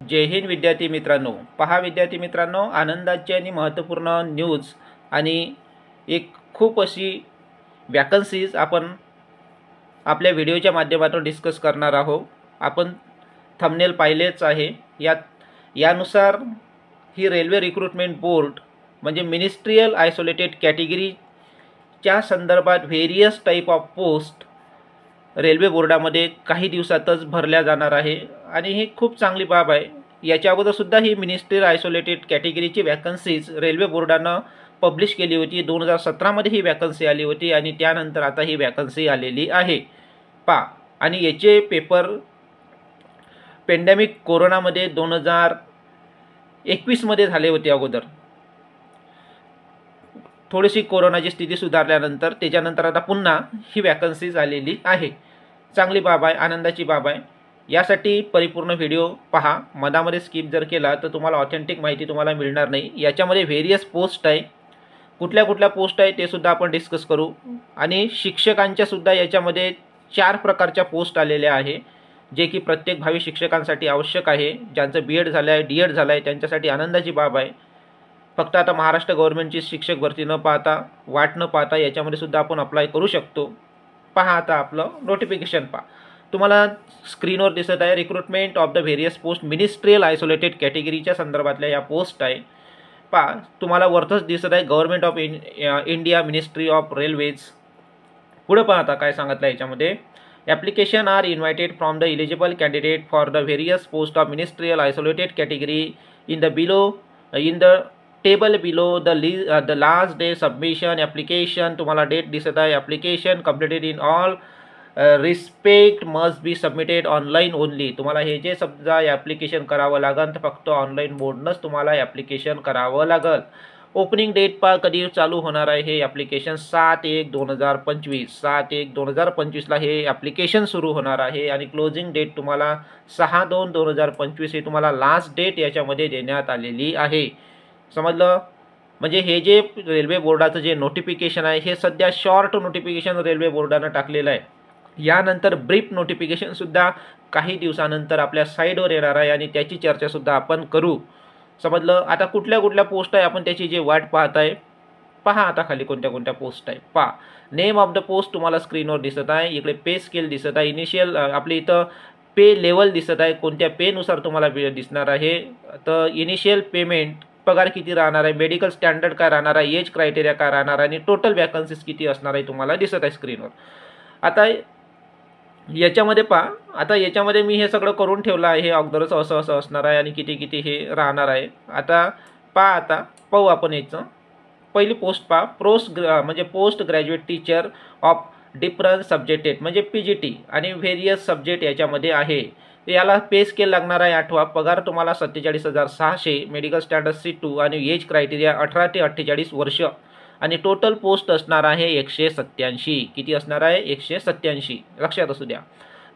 जय हिंद विद्यार्थी मित्रांनो. पहा विद्यार्थी मित्रांनो, आनंदाची आणि महत्त्वपूर्ण न्यूज आणि एक खूप अशी वॅकन्सीज आपण आपल्या व्हिडिओच्या माध्यमातून डिस्कस करणार आहोत. आपण थंबनेल पाहिलेच आहे. यानुसार ही रेल्वे रिक्रुटमेंट बोर्ड म्हणजे मिनिस्ट्रियल आयसोलेटेड कॅटेगरीच्या संदर्भात various type of post railway बोर्डामध्ये काही दिवसातच भरल्या जाणार आहे आणि ही खूप चांगली बाब आहे. याच्या अगोदरसुद्धा ही मिनिस्ट्रियल आयसोलेटेड कॅटेगरीची वॅकन्सीज रेल्वे बोर्डानं पब्लिश केली होती. 2017मध्ये ही वॅकन्सी आली होती आणि त्यानंतर आता ही वॅकन्सी आलेली आहे. आणि याचे पेपर पेंडेमिक कोरोनामध्ये 2021मध्ये झाले होते. अगोदर थोडीशी कोरोनाची स्थिती सुधारल्यानंतर त्याच्यानंतर आता पुन्हा ही वॅकन्सीज आलेली आहे. चांगली बाब आहे, आनंदाची बाब आहे. यासाठी परिपूर्ण व्हिडिओ पहा. मधामध्ये स्किप जर केला तर तुम्हाला ऑथेंटिक माहिती तुम्हाला मिळणार नाही. याच्यामध्ये व्हेरियस पोस्ट आहे, कुठल्या कुठल्या पोस्ट आहे ते सुद्धा आपण डिस्कस करू. आणि शिक्षकांच्या सुद्धा याच्यामध्ये 4 प्रकारच्या पोस्ट आलेल्या आहे, जे की प्रत्येक भावी शिक्षकांसाठी आवश्यक आहे. ज्यांचं BEd झालं आहे, D.Ed झालं आहे त्यांच्यासाठी आनंदाची बाब आहे. फक्त आता महाराष्ट्र गव्हर्नमेंटची शिक्षक भरती न पाहता, वाट न पाहता याच्यामध्ये सुद्धा आपण अप्लाय करू शकतो. पहा आता आपलं नोटिफिकेशन पहा. तुम्हाला स्क्रीनवर दिसत आहे recruitment of the various post ministerial isolated कॅटेगरीच्या संदर्भातल्या या पोस्ट आहे. तुम्हाला वरतच दिसत आहे government of India ministry of railways. पुढे पहा आता काय सांगितलं याच्यामध्ये. Application are invited from the eligible candidate for the various post of ministerial isolated category in the table below the last day submission application. तुम्हाला डेट दिसत आहे. Application completed in all respect must be submitted online only. तुम्हाला हे जे समजा application करावं लागेल तर फक्त ऑनलाईन मोडनंच तुम्हाला ॲप्लिकेशन करावं लागेल. ओपनिंग डेट कधी चालू होणार आहे हे ॲप्लिकेशन 7/1/2025. 7/1/2025ला हे ॲप्लिकेशन सुरू होणार आहे आणि क्लोजिंग डेट तुम्हाला 6/2/2025 हे तुम्हाला लास्ट डेट याच्यामध्ये देण्यात आलेली आहे. समजलं. म्हणजे हे जे रेल्वे बोर्डाचं जे नोटिफिकेशन आहे हे सध्या शॉर्ट नोटिफिकेशन रेल्वे बोर्डानं टाकलेलं आहे. यानंतर ब्रीफ नोटिफिकेशनसुद्धा काही दिवसानंतर आपल्या साईडवर येणार आहे आणि त्याची चर्चासुद्धा आपण करू. समजलं. आता कुठल्या कुठल्या पोस्ट आहे आपण त्याची जे वाट पाहत आहे पहा. आता खाली कोणत्या कोणत्या पोस्ट आहे पहा. नेम ऑफ द पोस्ट तुम्हाला स्क्रीनवर दिसत आहे. इकडे पे स्केल दिसत आहे. इनिशियल आपली इथं पे लेवल दिसत आहे. कोणत्या पेनुसार तुम्हाला दिसणार आहे. तर इनिशियल पेमेंट पगार किती राहणार आहे, मेडिकल स्टँडर्ड काय राहणार आहे, एज क्रायटेरिया काय राहणार आहे आणि टोटल वॅकन्सीज किती असणार आहे तुम्हाला दिसत आहे स्क्रीनवर. आता याच्यामध्ये पहा. आता याच्यामध्ये मी हे सगळं करून ठेवलं आहे. हे अगोदरच असं असं असणार आहे आणि किती किती हे राहणार आहे. आता पाहू आपण याचं. पहिली पोस्ट पहा. म्हणजे post graduate teacher of different subjected म्हणजे PGT आणि व्हेरियस सब्जेक्ट याच्यामध्ये आहे. याला पे स्केल लागणार आहे 8वा. पगार तुम्हाला 47,600. मेडिकल स्टँडर्ड C2 आणि एज क्रायटेरिया 18 ते 48 वर्ष आणि टोटल पोस्ट असणार आहे 187. किती असणार आहे 187. लक्षात असू द्या.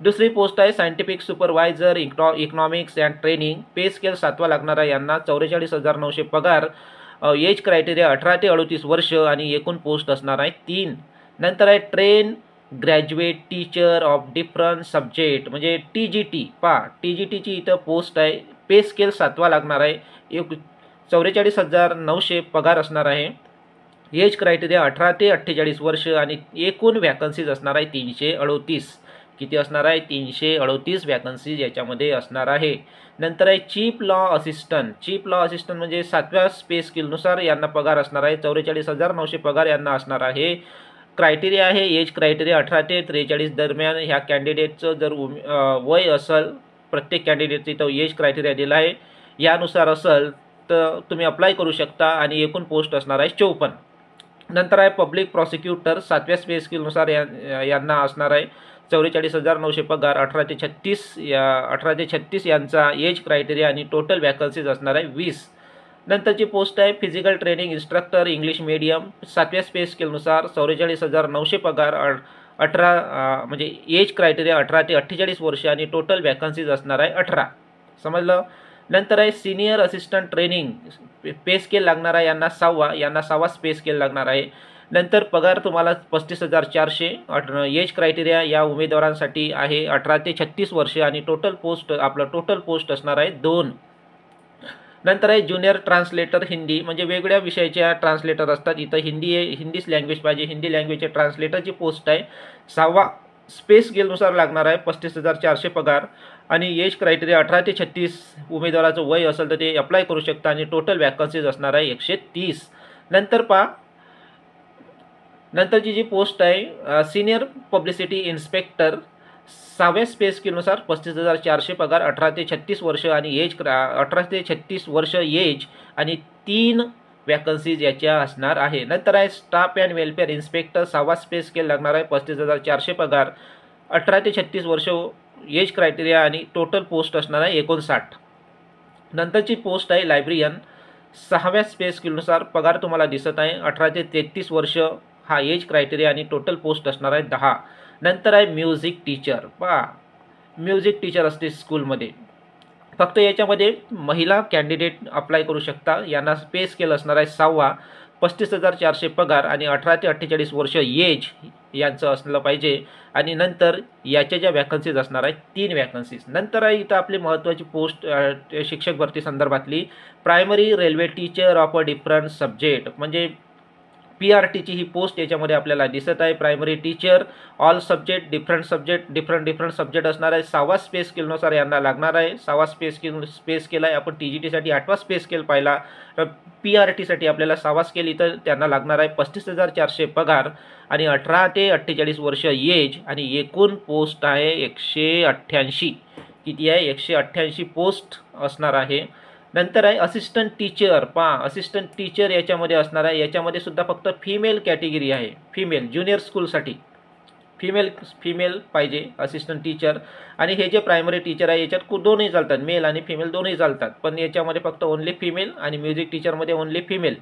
दुसरी पोस्ट आहे scientific supervisor economics and training. Pay scale 7वा लागणार आहे यांना 44,900 पगार. एज क्रायटेरिया 18 ते 38 वर्ष आणि एकूण पोस्ट असणार आहे 3. नंतर आहे train graduate teacher of different subject म्हणजे TGT. TGTची इथं पोस्ट आहे. पे स्केल 7वा लागणार आहे. 44,900 पगार असणार आहे. एज क्रायटेरिया 18 ते 48 वर्ष आणि एकूण वॅकन्सीज असणार आहे 338. किती असणार आहे 338 वॅकन्सीज याच्यामध्ये असणार आहे. नंतर आहे chief law assistant. Chief law assistant म्हणजे 7व्या पे स्केलनुसार यांना पगार असणार आहे. 44,900 पगार यांना असणार आहे. क्रायटेरिया आहे एज क्रायटेरिया 18 ते 43 दरम्यान. ह्या कॅन्डिडेटचं जर वय असेल, प्रत्येक कॅन्डिडेटचं इथं एज क्रायटेरिया दिला आहे, यानुसार असेल तर तुम्ही अप्लाय करू शकता आणि एकूण पोस्ट असणार आहे 54. नंतर आहे पब्लिक प्रॉसिक्युटर. 7व्या पे स्केलनुसार यांना असणार आहे 44,900 पगार. 18 ते 36 यांचा एज क्रायटेरिया आणि टोटल वॅकन्सीज असणार आहे 20. नंतरची पोस्ट आहे physical training instructor English medium. 7व्या पे स्केलनुसार 44,900 पगार. 18 म्हणजे एज क्रायटेरिया 18 ते 48 वर्ष आणि टोटल वॅकन्सीज असणार आहे 18. समजलं. नंतर आहे senior assistant training. Pay scale लागणार आहे यांना 6वा पे स्केल लागणार आहे. नंतर पगार तुम्हाला 35,400. एज क्रायटेरिया या उमेदवारांसाठी आहे 18 ते 36 वर्षे आणि टोटल पोस्ट असणार आहे 2. नंतर आहे ज्युनियर ट्रान्सलेटर हिंदी, म्हणजे वेगवेगळ्या विषयाच्या ट्रान्सलेटर असतात. इथं हिंदीच लँग्वेज पाहिजे, हिंदी लँग्वेजच्या ट्रान्सलेटरची पोस्ट आहे. 6वा स्पेस स्केलनुसार लागणार आहे 35,400 पगार आणि एज क्रायटेरिया 18 ते 36 उमेदवाराचं वय असेल तर ते अप्लाय करू शकता आणि टोटल वॅकन्सीज असणार आहे 130. नंतरची जी पोस्ट आहे सिनियर पब्लिसिटी इन्स्पेक्टर, 6व्या स्पेस स्केलनुसार 35,400 पगार, 18 ते 36 वर्ष आणि 18 ते 36 वर्ष एज आणि 3 वॅकन्सीज याच्या असणार आहे. नंतर आहे स्टाफ अँड वेलफेअर इन्स्पेक्टर, 6वा स्पेस स्केल लागणार आहे 35,400 पगार, 18 ते 36 वर्ष एज क्रायटेरिया आणि टोटल पोस्ट असणार आहे 59. नंतरची पोस्ट आहे लायब्रियन, 6व्या स्पेस स्केलनुसार पगार तुम्हाला दिसत आहे 18 ते 33 वर्ष हा एज क्रायटेरिया आणि टोटल पोस्ट असणार आहे 10. नंतर आहे म्युझिक टीचर. म्युझिक टीचर असते स्कूलमध्ये, फक्त याच्यामध्ये महिला कॅन्डिडेट अप्लाय करू शकता. यांना स्पेस स्केल असणार आहे 6वा, 35,400 पगार आणि 18 ते 48 वर्ष एज यांचं असलं पाहिजे. आणि नंतर याच्या ज्या वॅकन्सीज असणार आहेत 3 वॅकन्सीज. नंतर आहे इथं आपली महत्त्वाची पोस्ट शिक्षक भरती संदर्भातली primary railway teacher of a different subject, म्हणजे PRTची ही पोस्ट याच्यामध्ये आपल्याला दिसत आहे. Primary teacher all subject different subject असणार आहे. 6वा स्पेस स्केलनुसार यांना लागणार आहे. 6वा स्पेस स्केल आहे. आपण TGTसाठी 8वा स्पेस स्केल पाहिला, तर PRTसाठी आपल्याला 6वा स्केल इथं त्यांना लागणार आहे 35,400 पगार आणि 18 ते 48 वर्ष एज आणि एकूण पोस्ट आहे 188. किती आहे? 188 पोस्ट असणार आहे. नंतर आहे असिस्टंट टीचर. असिस्टंट टीचर याच्यामध्ये असणार आहे. याच्यामध्ये सुद्धा फक्त फिमेल कॅटेगरी आहे, फिमेल ज्युनियर स्कूलसाठी फिमेल पाहिजे असिस्टंट टीचर. आणि हे जे प्रायमरी टीचर आहे याच्यात दोन्ही चालतात, मेल आणि फिमेल दोन्ही चालतात, पण याच्यामध्ये फक्त ओन्ली फिमेल आणि म्युझिक टीचरमध्ये ओन्ली फिमेल.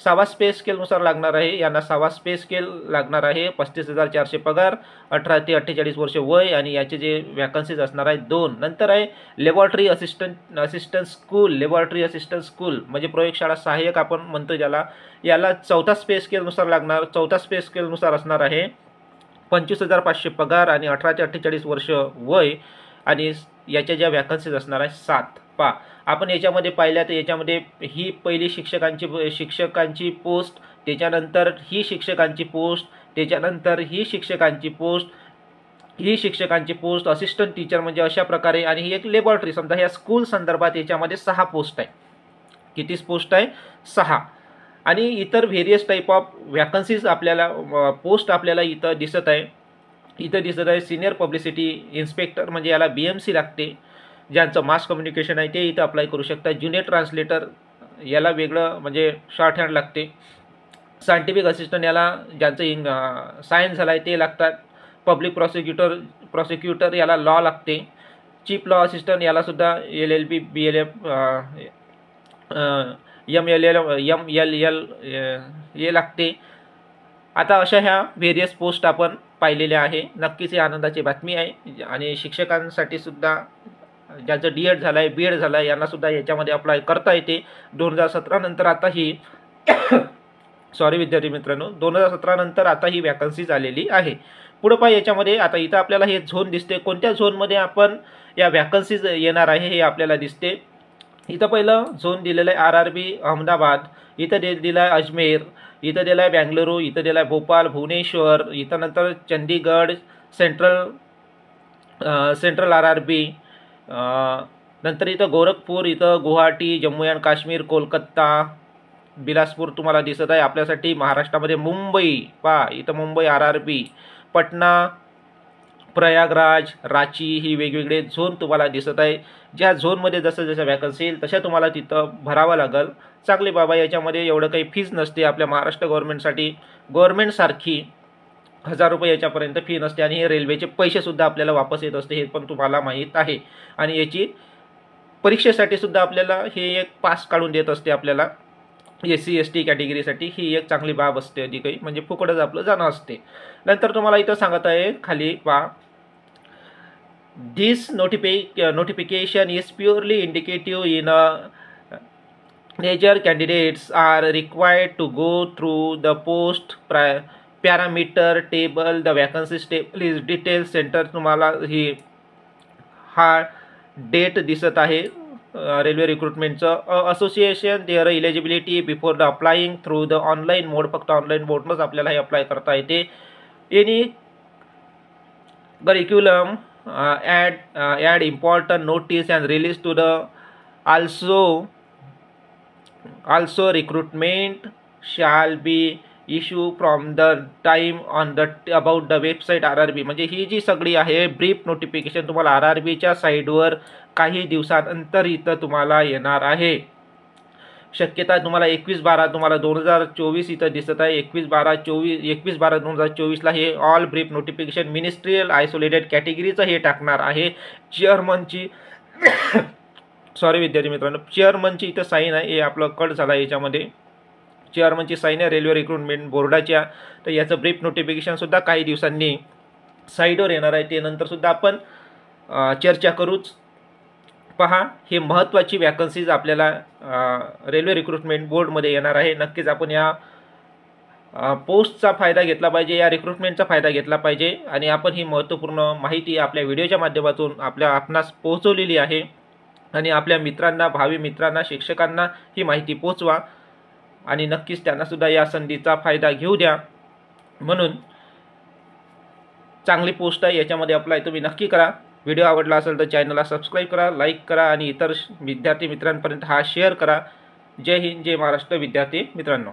6वा स्पेस स्केलनुसार लागणार आहे. यांना 6वा स्पेस स्केल लागणार आहे 35,400 पगार, 18 ते 48 वर्ष वय आणि याचे जे वॅकन्सीज असणार आहेत 2. नंतर आहे लॅबोरेटरी असिस्टंट स्कूल, म्हणजे प्रयोगशाळा सहाय्यक आपण म्हणतो ज्याला. याला 4था स्पेस स्केलनुसार लागणार. 4था स्पेस स्केलनुसार असणार आहे 25,500 पगार आणि 18 ते 48 वर्ष वय आणि याच्या ज्या वॅकन्सीज असणार आहे 7. आपण याच्यामध्ये पाहिल्या तर याच्यामध्ये ही पहिली शिक्षकांची पोस्ट, त्याच्यानंतर ही शिक्षकांची पोस्ट, त्याच्यानंतर ही शिक्षकांची पोस्ट असिस्टंट टीचर, म्हणजे अशा प्रकारे. आणि ही एक लॅबोरेटरी, समजा ह्या स्कूल संदर्भात याच्यामध्ये 6 पोस्ट आहे. किती पोस्ट आहे? 6. आणि इतर व्हेरियस टाईप ऑफ वॅकन्सीज आपल्याला पोस्ट आपल्याला इथं दिसत आहे. सिनियर पब्लिसिटी इन्स्पेक्टर, म्हणजे याला BMC लागते. ज्यांचं मास कम्युनिकेशन आहे ते इथं अप्लाय करू शकतात. ज्युनियर ट्रान्सलेटर याला वेगळं म्हणजे शॉर्ट हँड लागते. सायंटिफिक असिस्टंट याला ज्यांचं सायन्स झालं आहे ते लागतात. पब्लिक प्रॉसिक्युटर याला लॉ लागते. चीफ लॉ असिस्टंट यालासुद्धा LLB BLM MLL हे लागते. आता अशा ह्या व्हेरियस पोस्ट आपण पाहिलेल्या आहे. नक्कीच ही आनंदाची बातमी आहे. आणि शिक्षकांसाठी सुद्धा ज्यांचं D.Ed झालं आहे, B.Ed झालं आहे, यांनासुद्धा याच्यामध्ये अप्लाय करता येते. 2017 नंतर आता ही सॉरी विद्यार्थी मित्रांनो, 2017 नंतर आता ही वॅकन्सीज आलेली आहे. पुढं पाय याच्यामध्ये आता इथं आपल्याला हे झोन दिसते, कोणत्या झोनमध्ये आपण या वॅकन्सीज येणार आहे हे आपल्याला दिसते. इथं पहिलं झोन दिलेलं आहे RRB अहमदाबाद, इथं दिलं आहे अजमेर, इथं दिलं आहे बेंगलुरू, इथं दिलं आहे भोपाळ, भुवनेश्वर, इथं नंतर चंदीगड, सेंट्रल RRB, नंतर इथं गोरखपूर, इथं गुवाहाटी, जम्मू अँड काश्मीर, कोलकाता, बिलासपूर तुम्हाला दिसत आहे. आपल्यासाठी महाराष्ट्रामध्ये मुंबई, इथं मुंबई RRB, पटना, प्रयागराज, रांची ही वेगवेगळे झोन तुम्हाला दिसत आहे. ज्या झोनमध्ये जसं वॅकन्सी येईल तशा तुम्हाला तिथं भरावं लागेल. चांगले बाबा, याच्यामध्ये एवढं काही फीज नसते. आपल्या महाराष्ट्र गव्हर्नमेंटसारखी 1000 रुपये याच्यापर्यंत फी नसते. आणि हे रेल्वेचे पैसेसुद्धा आपल्याला वापस येत असते, हे पण तुम्हाला माहीत आहे. आणि याची परीक्षेसाठी सुद्धा आपल्याला हे एक पास काढून देत असते आपल्याला. SC ST कॅटेगरीसाठी ही एक चांगली बाब असते. आधी काही म्हणजे फुकटच आपलं जाणं असते. नंतर तुम्हाला इथं सांगत आहे खाली This notification is purely indicative Major candidates are required to go through the post parameter table. The vacancies table is details center. तुम्हाला ही हा डेट दिसत आहे रेल्वे रिक्रुटमेंटचं. Association their eligibility before the applying through the online mode. फक्त online मोडनंच आपल्याला हे apply करता येते. Any curriculum add important notice and release to the also recruitment shall be issue from the time on the about the website RRB. म्हणजे ही जी सगळी आहे brief notification तुम्हाला RRBच्या साईडवर काही दिवसानंतर इथं तुम्हाला येणार आहे. शक्यता तुम्हाला 21/12 तुम्हाला 2024 इथं दिसत आहे. 21/12/2024 ला हे all brief notification ministerial isolated कॅटेगरीचं हे टाकणार आहे. चेअरमनची सॉरी विद्यार्थी मित्रांनो, चेअरमनची इथं साईन आहे. हे आपलं कट झाला याच्यामध्ये चेअरमनची साईन आहे रेल्वे रिक्रुटमेंट बोर्डाच्या. तर याचं ब्रीफ नोटिफिकेशनसुद्धा काही दिवसांनी साईडवर येणार आहे. ते नंतरसुद्धा आपण चर्चा करूच. पहा, हे महत्त्वाची वॅकन्सीज आपल्याला रेल्वे रिक्रुटमेंट बोर्डमध्ये येणार आहे. नक्कीच आपण या पोस्टचा फायदा घेतला पाहिजे, या रिक्रुटमेंटचा फायदा घेतला पाहिजे आणि आपण ही महत्त्वपूर्ण माहिती आपल्या व्हिडिओच्या माध्यमातून आपणास पोहोचवलेली आहे. आणि आपल्या मित्रांना, भावी मित्रांना, शिक्षकांना ही माहिती पोहोचवा आणि नक्कीच त्यांनासुद्धा या संधीचा फायदा घेऊ द्या. म्हणून चांगली पोस्ट आहे, याच्यामध्ये अप्लाय तुम्ही नक्की करा. व्हिडिओ आवडला असेल तर चॅनलला सबस्क्राईब करा, लाईक करा आणि इतर विद्यार्थी मित्रांपर्यंत हा शेअर करा. जय हिंद, जय महाराष्ट्र विद्यार्थी मित्रांनो.